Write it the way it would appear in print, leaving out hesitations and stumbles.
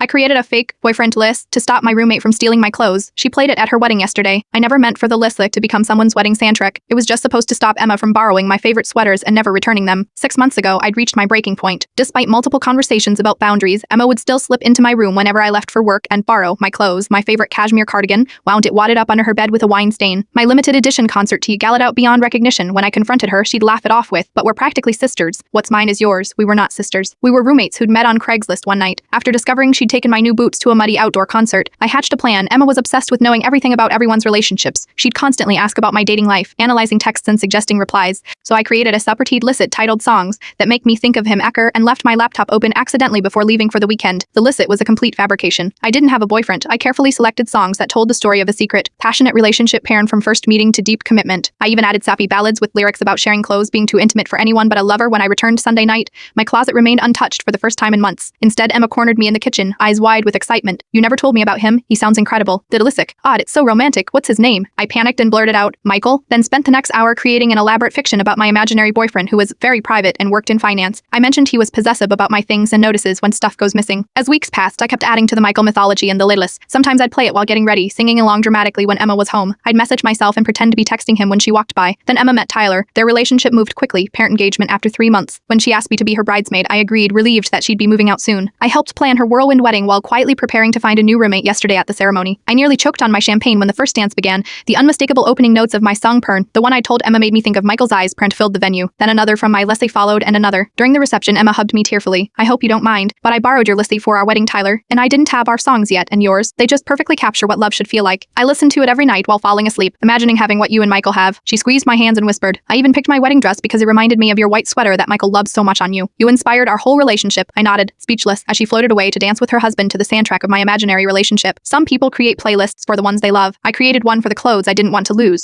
I created a fake boyfriend list to stop my roommate from stealing my clothes. She played it at her wedding yesterday. I never meant for the list to become someone's wedding soundtrack. It was just supposed to stop Emma from borrowing my favorite sweaters and never returning them. 6 months ago, I'd reached my breaking point. Despite multiple conversations about boundaries, Emma would still slip into my room whenever I left for work and borrow my clothes, my favorite cashmere cardigan, wound it wadded up under her bed with a wine stain, my limited edition concert tee galloped out beyond recognition. When I confronted her, she'd laugh it off with, "But we're practically sisters. What's mine is yours." We were not sisters. We were roommates who'd met on Craigslist one night. After discovering she'd taken my new boots to a muddy outdoor concert, I hatched a plan. Emma was obsessed with knowing everything about everyone's relationships. She'd constantly ask about my dating life, analyzing texts and suggesting replies. So I created a subreddit licit titled Songs That Make Me Think of Him Ecker and left my laptop open accidentally before leaving for the weekend. The licit was a complete fabrication. I didn't have a boyfriend. I carefully selected songs that told the story of a secret, passionate relationship paired from first meeting to deep commitment. I even added sappy ballads with lyrics about sharing clothes being too intimate for anyone but a lover. When I returned Sunday night, my closet remained untouched for the first time in months. Instead, Emma cornered me in the kitchen, eyes wide with excitement. "You never told me about him. He sounds incredible." "Didalissic. Odd, it's so romantic. What's his name?" I panicked and blurted out, "Michael," then spent the next hour creating an elaborate fiction about my imaginary boyfriend who was very private and worked in finance. I mentioned he was possessive about my things and notices when stuff goes missing. As weeks passed, I kept adding to the Michael mythology and the lidless. Sometimes I'd play it while getting ready, singing along dramatically when Emma was home. I'd message myself and pretend to be texting him when she walked by. Then Emma met Tyler. Their relationship moved quickly, parent engagement after 3 months. When she asked me to be her bridesmaid, I agreed, relieved that she'd be moving out soon. I helped plan her whirlwind wedding while quietly preparing to find a new roommate yesterday at the ceremony. I nearly choked on my champagne when the first dance began. The unmistakable opening notes of my song Pern, the one I told Emma, made me think of Michael's eyes. Print filled the venue. Then another from my Leslie followed and another. During the reception, Emma hugged me tearfully. "I hope you don't mind, but I borrowed your Leslie for our wedding, Tyler, and I didn't have our songs yet, and yours. They just perfectly capture what love should feel like. I listened to it every night while falling asleep, imagining having what you and Michael have." She squeezed my hands and whispered, "I even picked my wedding dress because it reminded me of your white sweater that Michael loves so much on you. You inspired our whole relationship." I nodded, speechless, as she floated away to dance with her husband to the soundtrack of my imaginary relationship. Some people create playlists for the ones they love. I created one for the clothes I didn't want to lose.